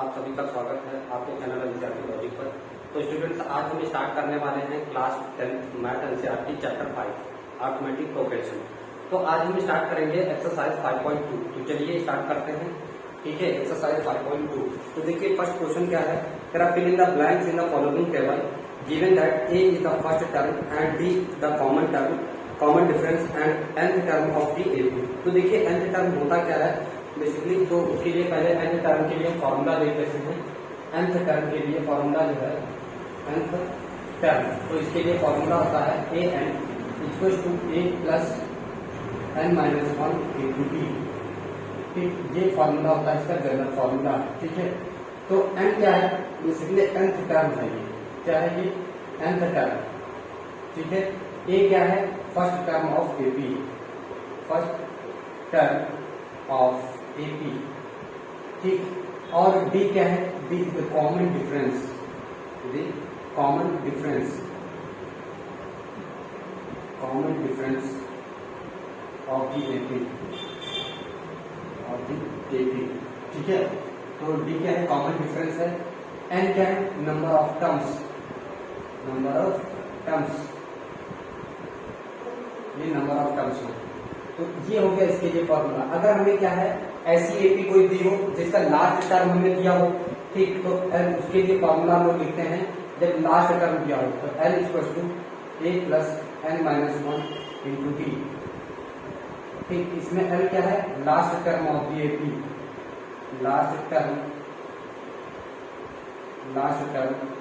आप सभी का स्वागत है आपके चैनल एनसीईआरटी लॉजिक पर। तो स्टूडेंट्स, आज हम स्टार्ट करने वाले हैं class 10th math NCERT chapter 5 arithmetic progression. तो आज हम स्टार्ट करेंगे एक्सरसाइज 5.2। तो चलिए स्टार्ट करते हैं। ठीक है, एक्सरसाइज 5.2। तो देखिए फर्स्ट क्वेश्चन क्या है, तेरा fill in the blanks in the following table given that a is the first term and d the common term, common difference and nth term of the AB. तो देखिए nth term होता क्या है basically, तो उसके लिए पहले nth term के लिए फॉर्मूला देख लेते हैं। nth टर्म के लिए फॉर्मूला जो है nth टर्म, तो इसके लिए फॉर्मूला होता है a n equal to a plus n minus 1 into d. ठीक, ये फॉर्मूला होता है इसका जनरल फॉर्मूला। ठीक है, तो n क्या है बेसिकली nth टर्म है, ये क्या है ये nth टर्म। ठीक है, ए क्या है first term of AP, first term of AP. ठीक, और डी क्या है, D the common difference, the common difference, common difference of the AP, of the AP. ठीक है, तो डी क्या है कॉमन डिफरेंस है, एन क्या है number of terms, number of terms, ये नंबर ऑफ टर्म्स हो। तो ये हो गया इसके लिए फॉर्मूला। अगर हमें क्या है ऐसी एपी कोई दी हो जिसका लास्ट टर्म हमें दिया हो, ठीक, तो एल उसके लिए फॉर्मूला हम लोग लिखते हैं जब लास्ट टर्म दिया हो तो l equal to a plus n minus 1 into d. ठीक, इसमें एल क्या है last term of the AP, last term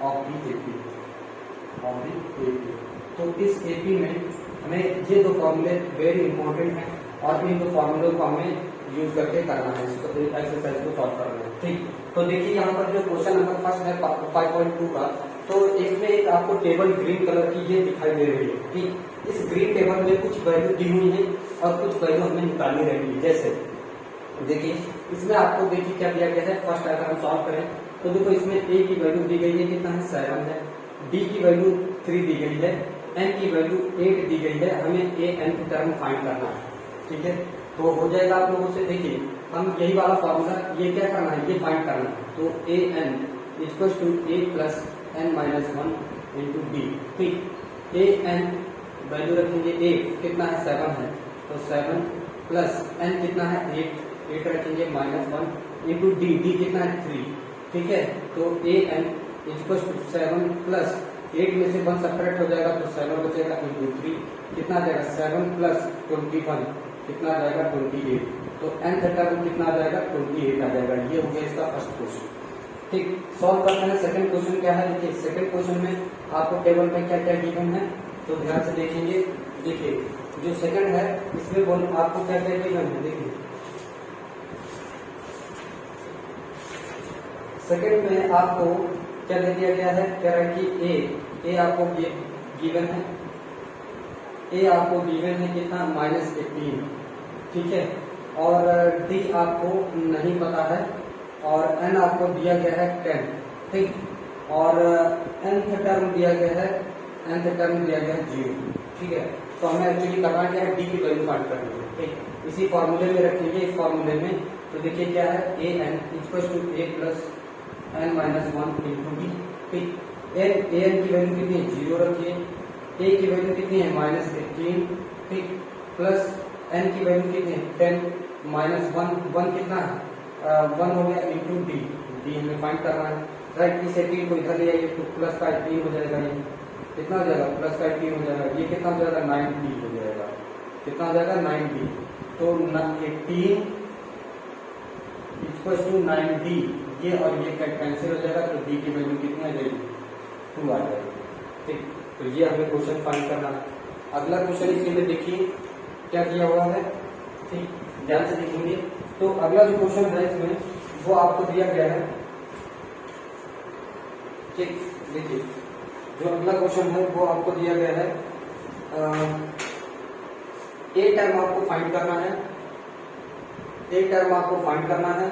of the AP, of the AP. तो इस एपी में हमें ये दो फॉर्मूले वेरी इंपॉर्टेंट हैं और इन दो फॉर्मूलों को हमें यूज करके करना है, इसको एक्सरसाइज को सॉल्व करना है। ठीक, तो देखिए यहाँ पर जो क्वेश्चन नंबर फर्स्ट है 5.2 का, तो इसमें एक आपको टेबल ग्रीन कलर की ये दिखाई दे रही है। ठीक, इस ग्रीन टेबल में कुछ वैल्यू दी हुई है और कुछ वैल्यू हमें निकालनी रहेगी। जैसे देखिए इसमें आपको देखिए क्या दिया गया है, फर्स्ट अगर हम सॉल्व करें तो देखो इसमें ए की वैल्यू दी गई है कितना है 7 है, डी की वैल्यू 3 दी गई है, एन की वैल्यू 8 दी गई है, हमें ए एन टर्म फाइंड करना है। ठीक है, तो हो जाएगा आप लोगों से, देखिए हम यही वाला फॉर्मूला ये क्या करना है, ये फाइंड करना है। तो a n equal to a plus n minus 1 into d. ठीक, ए एन वैल्यू रखेंगे 8 कितना है 7 है, तो 7 प्लस एन कितना है 8 रखेंगे माइनस 1 इंटू डी, डी कितना है 3। ठीक है, तो a n equal to 7 plus 8 में से 1 सब्ट्रैक्ट हो जाएगा तो 7 बचेगा इंटू 3 कितना आ जाएगा 7 प्लस 21 कितना आ जाएगा 28। तो nth टर्म कितना आ जाएगा 28 आ जाएगा। ये हो गया इसका फर्स्ट क्वेश्चन। ठीक, सॉल्व करते हैं सेकंड क्वेश्चन क्या है। देखिए सेकंड क्वेश्चन में आपको टेबल में क्या क्या गिवन है तो ध्यान से देखेंगे। देखिए जो सेकंड है इसमें बोल आपको क्या क्या गिवन है। देखिए सेकंड में आपको क्या दे दिया गया है, कह रहा है कि ए आपको गिवन है, ए आपको गिवन है कितना -18। ठीक है, और डी आपको नहीं पता है और एन आपको दिया गया है 10। ठीक, और nth टर्म दिया गया है, nth टर्म दिया गया है 0। ठीक है, तो हमें एक्चुअली करना क्या है, डी की वैल्यू फाइंड करनी है। ठीक, इसी फॉर्मूले में रखेंगे, इस फॉर्मूले में। तो देखिए क्या है a n equal to a plus n minus 1 into d. ठीक, ए एन की वैल्यू कितनी है 0 रखिए, ए की वैल्यू कितनी है -18। ठीक, प्लस एन की वैल्यू कितनी है 10 माइनस 1 कितना है 1 हो गया इंटू डी, डी हमें फाइंड करना है। राइट, इस 18 को इधर ले आइए तो प्लस का 18 हो जाएगा, ये कितना हो जाएगा प्लस का 18 हो जाएगा, ये कितना हो जाएगा 9d हो जाएगा, कितना हो जाएगा 9d। तो 18 इक्वल टू 9d, ये और ये कैंसिल हो जाएगा तो डी की वैल्यू कितनी आ जाएगी 2 आ जाएगी। ठीक, तो ये हमें क्वेश्चन फाइंड करना है। अगला क्वेश्चन इसी में देखिए क्या किया हुआ है। ठीक, ध्यान से देखेंगे। तो अगला जो क्वेश्चन है इसमें वो आपको दिया गया है। ठीक, देखिए जो अगला क्वेश्चन है वो आपको दिया गया है, ए टर्म आपको फाइंड करना है, ए टर्म आपको फाइंड करना है।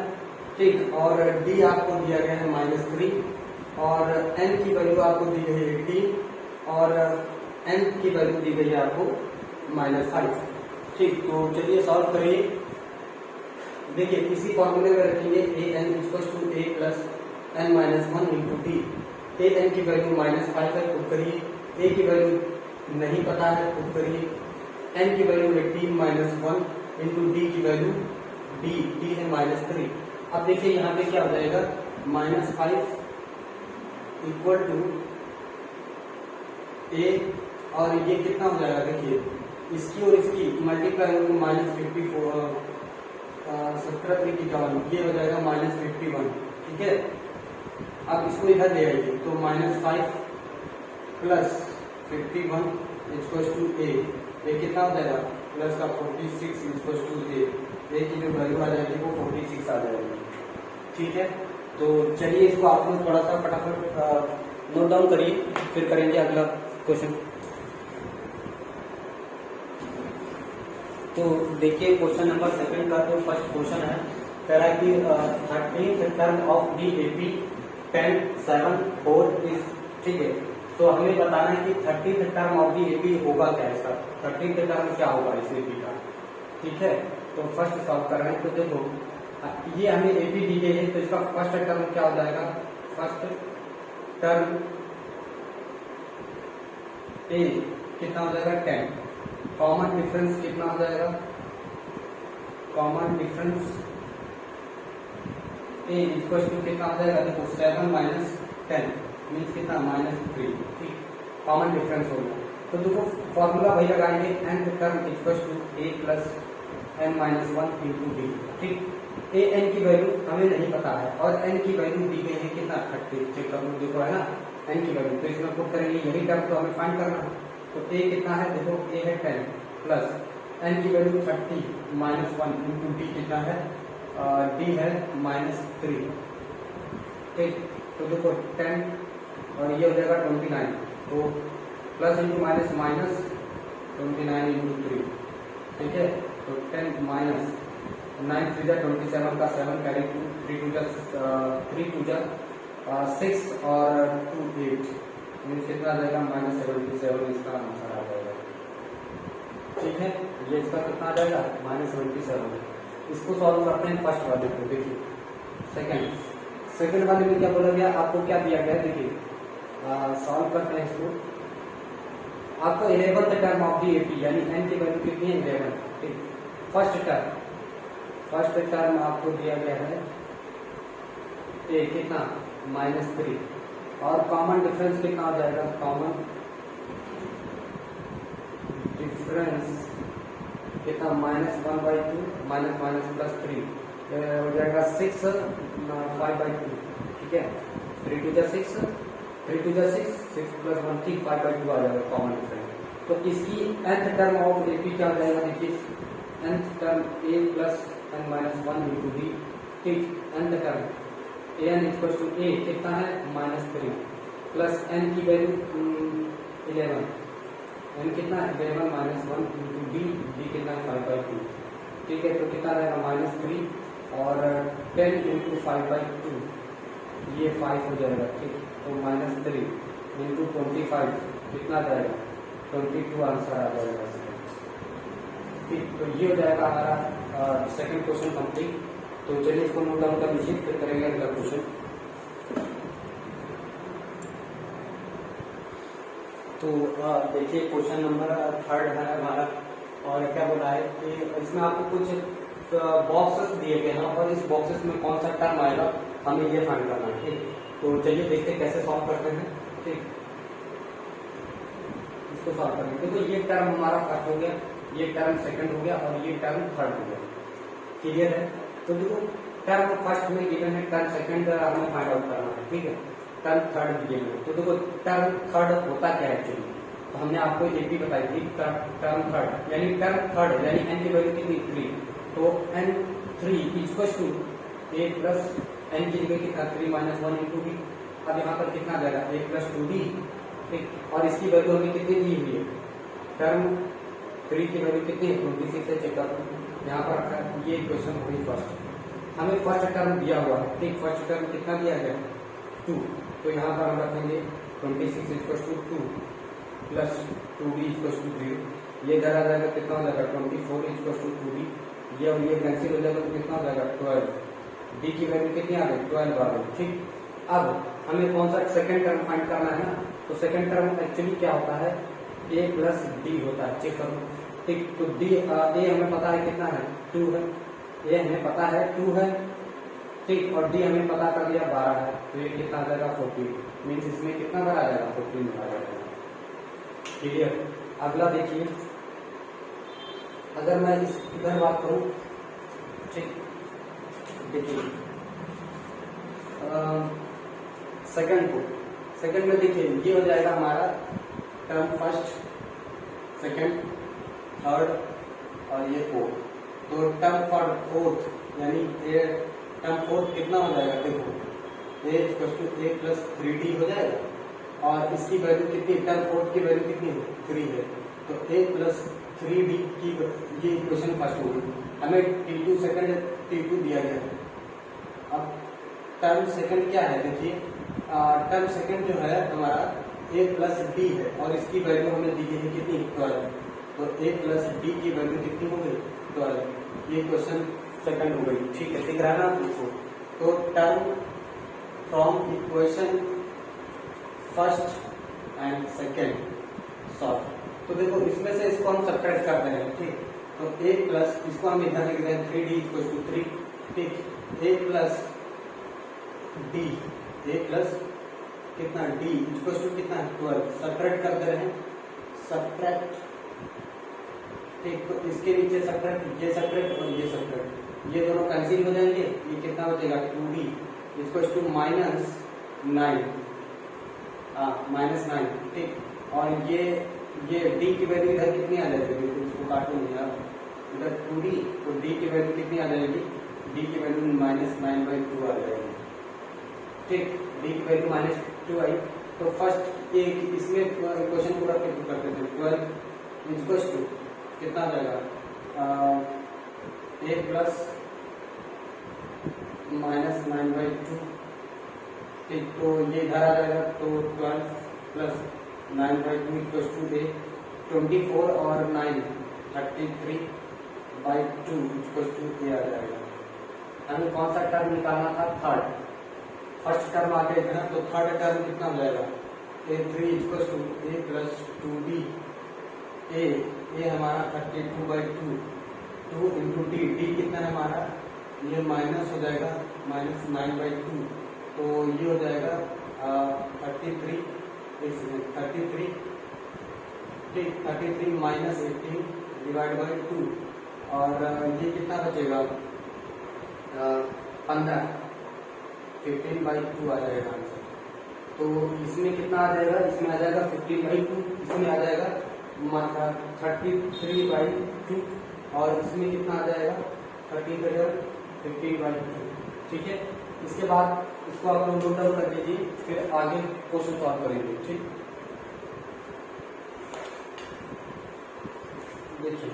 ठीक, और डी आपको दिया गया है -3 और एन की वैल्यू आपको दी गई है 18 और एन की वैल्यू दी गई है आपको -5। ठीक, तो चलिए सॉल्व करिए। देखिए इसी फॉर्मूले में रखेंगे a n equal to a plus n minus one into d. A n की वैल्यू -5 है, पुट करिए। ए की वैल्यू नहीं पता है, पुट करिए। एन की वैल्यू है D minus one into D की वैल्यू डी है -3। अब देखिए यहाँ पे क्या हो जाएगा, -5 इक्वल टू ए, और ये कितना हो जाएगा, देखिए इसकी और इसकी मल्टीप्लाई होकर -54, 17 की वैल्यू ये हो जाएगा -51। ठीक है, अब इसको इधर ले आइए तो -5 प्लस 51 इक्वल्स टू ए कितना हो जाएगा, प्लस का 46 इक्वल्स टू ए की जो वैल्यू आ जाएगी वो 46 आ जाएगी। ठीक है, तो चलिए इसको आप लोग थोड़ा सा फटाफट नोट डाउन करिए, फिर करेंगे अगला क्वेश्चन। तो देखिए क्वेश्चन नंबर 2 का जो फर्स्ट क्वेश्चन है, कह रहा है कि 13th term of D A P 10 7 4 is. ठीक है, तो हमें बताना है कि 13th term of D A P होगा क्या, इसका 13th टर्म क्या होगा इस ए पी का। ठीक है, तो फर्स्ट सॉल्व कर रहे हैं। तो देखो ये हमें ए पी दी गई है, तो इसका फर्स्ट टर्म क्या हो जाएगा, फर्स्ट टर्म ए कितना हो जाएगा 10, कॉमन डिफरेंस कितना हो जाएगा, common difference a equal to कितना हो जाएगा, देखो 7 माइनस 10 मीन्स कितना -3। ठीक, कॉमन डिफरेंस होगा। तो देखो फॉर्मूला वही लगाएंगे, n term equal to a plus n minus 1 into d. ठीक, ए एन की वैल्यू हमें नहीं पता है और एन की वैल्यू दी गई है कितना 30। चेक कर लो, देखो है ना एन की वैल्यू, तो इसमें पुट करेंगे, यही टर्म तो हमें फाइंड करना है। तो ए कितना है, देखो ए है 10 प्लस एन की वैल्यू 30 माइनस 1 इंटू डी कितना है, डी है -3। ठीक, तो देखो 10 और ये हो जाएगा 29, तो plus into minus minus 29 into 3। ठीक है, तो 10 माइनस 9 3 27 का 7 कैरी 3 2 6 और 2 8 मीन्स कितना आ जाएगा -77, इसका आंसर आ जाएगा। ठीक है, ये इसका कितना आ जाएगा -77। इसको सॉल्व करते हैं फर्स्ट वाले को। देखिए सेकंड वाले में क्या बोला गया, आपको क्या दिया गया, देखिए सॉल्व करते हैं इसको। आपको 11th term of the AP यानी एन की वैल्यू कितनी है 11। ठीक, फर्स्ट टर्म आपको दिया गया है ए कितना -3 और कॉमन डिफरेंस कितना हो जाएगा, कॉमन डिफरेंस कितना -1/2 माइनस प्लस 3 हो जाएगा 6 5/2। ठीक है, 3 2 6 3 2 6 प्लस 1 3 5/2 आ जाएगा कॉमन डिफरेंस। तो इसकी nth term of A P क्या हो जाएगा, देखिए nth term a plus n minus 1 into d. ठीक, nth term an equal to a कितना है -3 प्लस n की वैल्यू 11, n कितना 11 माइनस 1 इंटू डी कितना है 5/2। ठीक है, तो कितना रहेगा -3 और 10 इंटू 5/2 ये 5 हो जाएगा। ठीक, तो -3 इंटू 25 कितना जाएगा 22 आंसर आ जाएगा इसका। ठीक, तो ये हो जाएगा हमारा सेकंड क्वेश्चन कंप्लीट। तो चलिए इसको नोट डाउन कर लीजिए, फिर करेंगे अगला क्वेश्चन। तो देखिए क्वेश्चन नंबर 3 है हमारा, और क्या बोला है कि इसमें आपको कुछ बॉक्सेस दिए गए हैं और इस बॉक्सेस में कौन सा टर्म आएगा हमें ये फाइंड करना है। ठीक, तो चलिए देखते हैं कैसे सॉल्व करते हैं। ठीक, इसको सॉल्व करेंगे। तो ये टर्म हमारा फर्स्ट हो गया, ये टर्म सेकंड हो गया और ये टर्म थर्ड हो गया। क्लियर है, तो देखो टर्म फर्स्ट में गिवन है, टर्म सेकंड हमें फाइंड आउट करना है। ठीक है, टर्म थर्ड गिवन है, तो देखो टर्म थर्ड होता क्या है एक्चुअली, तो हमने आपको एपी बताई थी टर्म थर्ड यानी एन की वैल्यू कितनी 3, तो n 3 equal to a plus n की जगह कितना 3 माइनस 1 इंटू डी। अब यहाँ पर कितना जाएगा ए प्लस 2d। ठीक, और इसकी वैल्यू हमें कितनी दी हुई है, टर्म 3 की वैल्यू कितनी है 26 है। चेक करो यहाँ पर रखा है, ये इक्वेशन होगी फर्स्ट, हमें फर्स्ट टर्म दिया हुआ है। ठीक, फर्स्ट टर्म कितना दिया गया 2, तो यहाँ पर हम रखेंगे 26 equal to 2 plus 2d equal to 0। ये इधर आ जाएगा, कितना हो जाएगा 24 इक्वल टू 2d, ये कैंसिल हो जाएगा तो कितना हो जाएगा 12। डी की वैल्यू कितनी आ गई 12 आ गई। ठीक, अब हमें कौन सा सेकंड टर्म फाइंड करना है ना, तो सेकंड टर्म एक्चुअली क्या होता है, a प्लस डी होता है। चेक करो, ठीक, तो डी ए हमें पता है कितना है, 2 है, ए हमें पता है 2 है, ठीक, और डी हमें पता कर दिया 12 है, तो ये कितना आ जाएगा 14, मीन्स इसमें कितना बार आ जाएगा 14 बार आ जाएगा। क्लियर। अगला देखिए, अगर मैं इस इधर बात करूं, ठीक, देखिए सेकंड में देखिए ये हो जाएगा हमारा टर्म फर्स्ट, सेकंड, थर्ड और ये फोर्थ। तो टर्म फोर्थ यानी टर्म फोर्थ कितना हो जाएगा, देखो ए प्लस 3d हो जाएगा, और इसकी वैल्यू कितनी, टर्म फोर्थ की वैल्यू कितनी है, 3 है, तो a प्लस 3d की ये इक्वेशन फर्स्ट होगी। हमें t2 सेकंड t2 दिया गया है। अब टर्म सेकंड क्या है, देखिए टर्म सेकंड जो है हमारा a प्लस डी है, और इसकी वैल्यू हमें दी गई है कितनी, 12, तो a प्लस डी की वैल्यू कितनी हो गई, 12। ये क्वेश्चन सेकंड हो गई, ठीक है, दिख रहा है ना आपको। तो term from equation first and second solve. तो देखो इसमें से इसको हम सब्ट्रैक्ट कर रहे हैं, ठीक, तो a प्लस, इसको हम इधर लिख रहे हैं 3d इक्वल टू 3, ठीक, a plus D, a plus कितना d इक्वल टू कितना है 12, सब्ट्रैक्ट कर दे रहे हैं, सब्ट्रैक्ट, ठीक, तो इसके नीचे सब्ट्रैक्ट, ये सब्ट्रैक्ट और ये सब्ट्रैक्ट, ये दोनों कैंसिल हो जाएंगे, ये कितना बचेगा 2d इक्वल टू -9, -9, ठीक, और ये d की वैल्यू इधर कितनी आ जाएगी, इसको काटो नहीं यार, इधर 2d, तो d की वैल्यू कितनी आ जाएगी, d की वैल्यू -9/2 आ जाएगी, ठीक, d की वैल्यू -2 आई। तो फर्स्ट एक इसमें क्वेश्चन पूरा करते थे, 12 इक्वल टू कितना आ जाएगा, a प्लस -9/2, ठीक, तो ये इधर आ जाएगा, तो 12 प्लस 9/2 इक्वल टू a, 24 और 9 33/2 इक्वल टू a आ जाएगा। हमें कौन सा टर्म निकालना था, थर्ड, फर्स्ट टर्म आ गया ना, तो थर्ड टर्म कितना हो जाएगा, a3 equal to a plus 2d, a हमारा 32/2, 2 इंटू d कितना है हमारा, ये माइनस हो जाएगा -9/2, तो ये हो जाएगा 33, ठीक, 33 माइनस 18 डिवाइड बाई 2, और ये कितना बचेगा 15, 15/2 आ जाएगा आंसर। तो इसमें कितना आ जाएगा, इसमें आ जाएगा 15/2, इसमें आ जाएगा 33/2, और इसमें कितना आ जाएगा 15/2, ठीक है। इसके बाद इसको आप लोग नोट डाउन कर लीजिए, फिर आगे क्वेश्चन सॉल्व करेंगे, ठीक। देखिए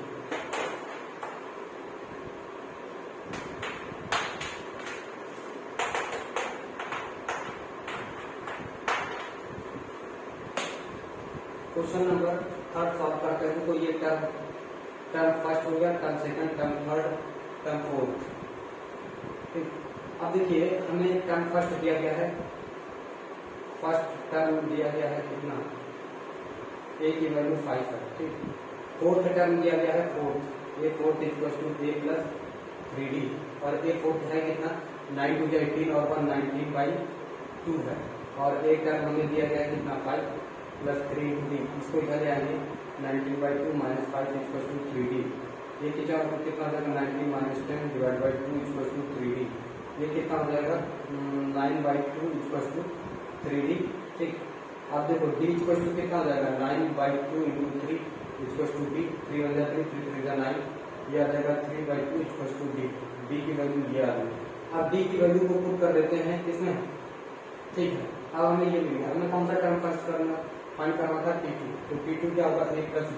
क्वेश्चन नंबर 3 सॉल्व करते हैं। तो ये टर्म फर्स्ट हो गया, term second, term third, term fourth, ठीक। अब देखिए हमें टर्म फर्स्ट दिया गया है, फर्स्ट टर्म दिया गया है कितना, a की वैल्यू 5 है, ठीक। फोर्थ टर्म दिया गया है 4, a fourth equal to a plus 3d, और a फोर्थ है कितना 9 टू 18 और 1 19/2 है, और a टर्म हमें दिया गया है कितना 5 प्लस 3 इंटू डी, इसको इधर ले आएंगे 19/2 माइनस 5 इक्वल टू 3d, ये कितना हो जाएगा 19 minus 10 divide by 2 equal to 3d, ये कितना हो जाएगा 9/2 इक्वल टू 3d, ठीक। आप देखो d इक्वल टू कितना हो जाएगा 9/2 इंटू 3 इक्वल टू d, 3 हो जाएगा 3 3 जा 9, ये आ जाएगा 3/2 इक्वल टू d की वैल्यू ये आ गई। अब d की वैल्यू को पुट कर देते हैं इसमें, ठीक है। अब हमें ये मिल गया, हमें कौन सा टर्म फर्स्ट करना, फाइंड करना था t2, तो t2 क्या होगा a प्लस d।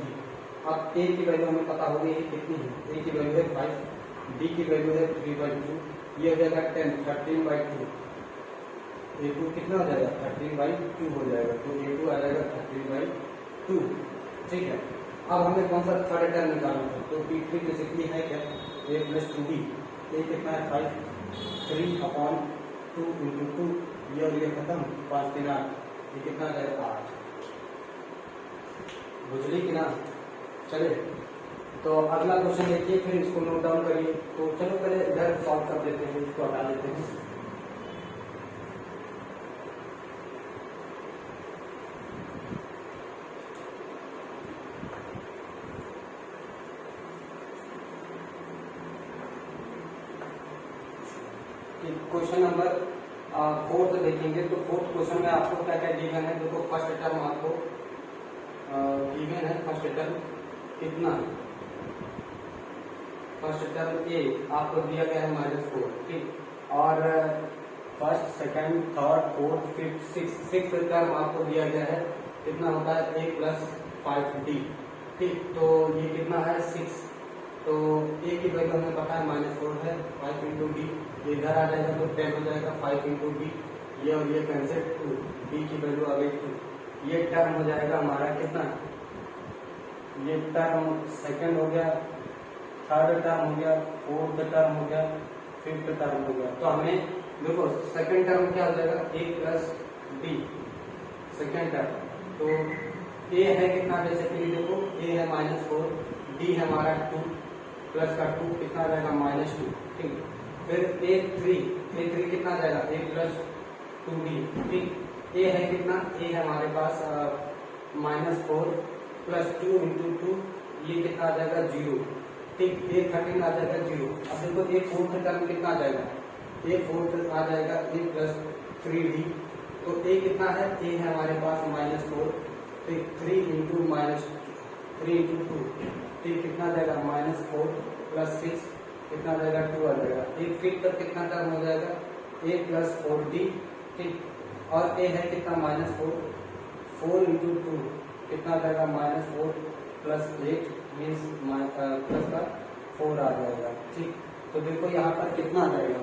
अब a की वैल्यू हमें पता होगी कितनी है, a की वैल्यू है 5, d की वैल्यू है 3/2, ये हो जाएगा 10 13/2, a2 कितना हो जाएगा 13/2 हो जाएगा, तो a2 आ जाएगा 13/2, ठीक है। अब हमें कौन सा थर्ड टर्म निकालना था, तो t3 बेसिकली है क्या a प्लस 2d, a कितना है 5, 3/2 इंटू 2, ये और ये खत्म, 5 3 8, ये कितना जाएगा 8। बुझली कि ना? चले तो अगला क्वेश्चन देखिए, फिर इसको नोट डाउन करिए। तो चलो पहले इधर सॉल्व कर देते हैं, इसको हटा देते हैं। क्वेश्चन नंबर 4 देखेंगे। तो 4th क्वेश्चन में आपको क्या क्या गिवन है? देखो फर्स्ट टर्म आपको गिवन है। फर्स्ट टर्म कितना? फर्स्ट टर्म ए आपको दिया गया है -4, ठीक। और first, second, third, fourth, fifth, six term आपको दिया गया है। कितना होता है? a + 5d, ठीक। तो ये कितना है? 6। तो a की वैल्यू हमें पता है -4 है, 5 × d, इधर आ जाएगा तो 10 हो जाएगा, 5 × d, ये और ये कैंसिल, 2, d की वैल्यू आ गई 2। ये टर्म हो जाएगा हमारा कितना? ये टर्म सेकंड हो गया, थर्ड टर्म हो गया, फोर्थ टर्म हो गया, फिफ्थ टर्म हो गया। तो हमें देखो सेकंड टर्म क्या हो जाएगा? a + d, second term. तो a है कितना? बेसिकली देखो a है -4, d है हमारा 2, प्लस का 2 कितना आ जाएगा? -2, ठीक। फिर a3 कितना जाएगा? a + 2d, ठीक। a है कितना? a है हमारे पास -4 + 2 × 2, ये कितना आ जाएगा? 0, ठीक। a13 आ जाएगा 0। अब देखो a फोर्थ टर्म कितना आ जाएगा? a फोर्थ आ जाएगा a + 3d। तो a कितना है? a है हमारे पास -4, ठीक। 3 × 2, ठीक, कितना आ जाएगा? -4 + 6 कितना आ जाएगा? 2 आ जाएगा। एक फिर तक कितना टर्म हो जाएगा? a + 4d, ठीक। और a है कितना? -4, 4 × 2 कितना आ जाएगा? -4 + 8 मीन्स प्लस का 4 आ जाएगा, ठीक। तो देखो यहाँ पर कितना आ जाएगा?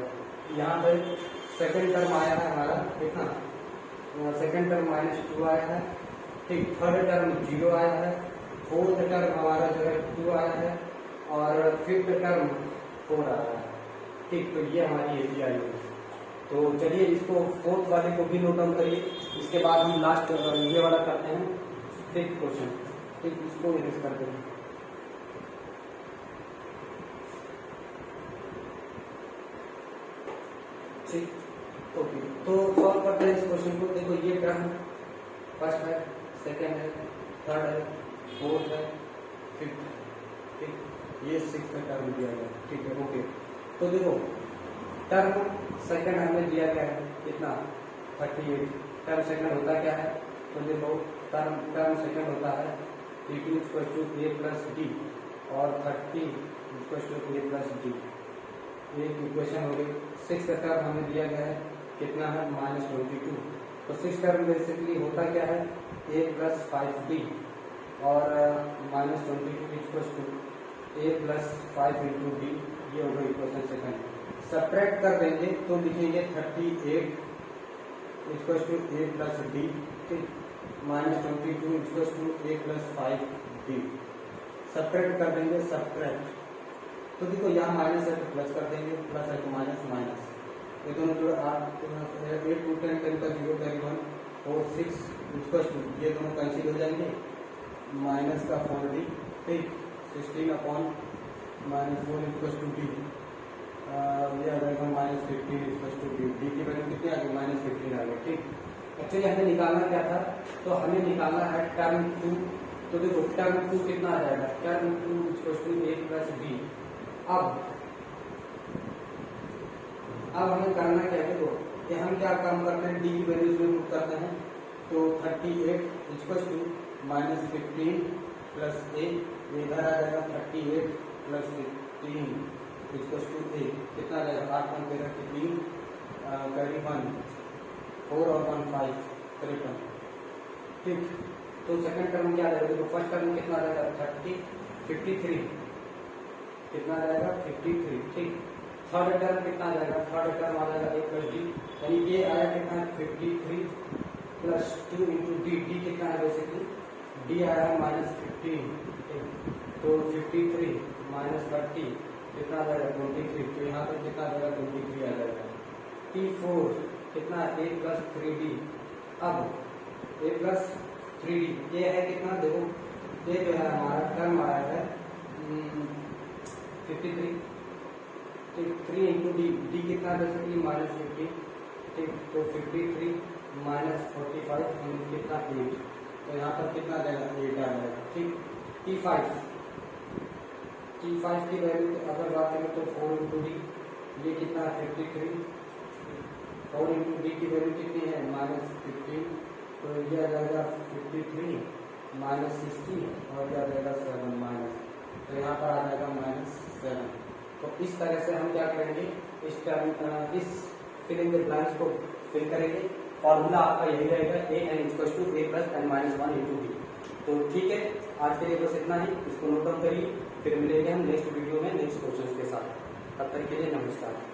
यहाँ पर सेकंड टर्म आया है हमारा कितना? सेकंड टर्म -2 आया है, ठीक। थर्ड टर्म 0 आया है, फोर्थ टर्म हमारा जो है 2 आया है, और फिफ्थ टर्म 4 आया है, ठीक। तो ये हमारी एपी आई है। तो चलिए इसको फोर्थ वाले को भी नोट डाउन करिए। इसके बाद हम लास्ट ये वाला करते हैं, 5th क्वेश्चन, ठीक। इसको इरेज करते हैं। ठीक, ओके। तो सॉल्व करते हैं इस क्वेश्चन को। देखो ये टर्म फर्स्ट है, सेकंड है, थर्ड है, फोर्थ है, फिफ्थ है, ठीक। ये 6th टर्म दिया गया, ठीक है, ओके। तो देखो टर्म सेकंड हमें दिया गया है कितना? 38। टर्म सेकंड होता क्या है? तो देखो टर्म सेकंड होता है t2 = a + d और 30 = a + d। एक इक्वेशन हो गई। 6th टर्म हमें दिया गया है कितना है? -22। तो 6th टर्म बेसिकली होता क्या है? a + 5d और -22 = a + 5 × d, ये होगा इक्वेशन सेकंड। सब्ट्रैक्ट कर देंगे तो लिखेंगे 38 = a + d, ठीक। -22 = a + 5d। सब्ट्रैक्ट कर देंगे, सब्ट्रैक्ट। तो देखो यहाँ माइनस है तो प्लस कर देंगे, प्लस है तो माइनस, माइनस। ये दोनों जो 8 2 10 10 का 0 कैरी 1 4 6 ये दोनों कैंसिल हो जाएंगे, माइनस का 4d, ठीक। 16/-4 = d, ये आ जाएगा -15 = d। d की वैल्यू कितनी आ गई? -15 आ गई, ठीक। एक्चुअली हमें निकालना क्या था? तो हमें निकालना है टर्म 2। तो देखो टर्म 2 कितना आ जाएगा? Term 2 = a + d। अब हमें करना क्या है? देखो कि हम क्या काम करते हैं? डी की वैल्यूज में पुट करते हैं। तो 38 = -15 + a, इधर आ जाएगा 38 + 15 = a, कितना आ जाएगा? 8 × 13 15 कैरी 1 4 और 1 5 53, ठीक। तो सेकंड टर्म क्या आ जाएगा? देखो फर्स्ट टर्म कितना आ जाएगा? 53 कितना आ जाएगा? 53, ठीक। थर्ड टर्म कितना आ जाएगा? थर्ड टर्म आ जाएगा a + d, यानी ये आया कितना? 53 + 2 × d। d कितना है? बेसिकली d आया है -15, ठीक। तो 53 - 30 कितना आ जाएगा? 23। तो यहाँ पर कितना आ जाएगा? 23 आ जाएगा। T4 कितना ए प्लस 3d। अब ए प्लस 3d ये है कितना, देखो ये जो है हमारा टर्म आया है 53, ठीक 3 इंटू डी, डी कितना बेसिकली -50, ठीक तो 53 माइनस 45 कितना 8, तो यहाँ पर कितना देगा 8 आ जाएगा, ठीक। T5 की वैल्यू अगर बात करें तो 4 इंटू डी, ये कितना 53, 4 इंटू डी की वैल्यू कितनी है -15, तो ये आ जाएगा 53 माइनस 60 और यह आ जाएगा 7 माइनस, तो यहाँ पर आ जाएगा -7। तो इस तरह से हम क्या करेंगे, इस फिलिंग द ब्लैंक्स को फिल करेंगे। फॉर्मूला आपका यही रहेगा an = a + n-1 × d। तो ठीक है, आज के लिए बस इतना ही, इसको नोट डाउन करिए, फिर मिलेंगे हम नेक्स्ट वीडियो में नेक्स्ट क्वेश्चन के साथ। तब तक के लिए नमस्कार।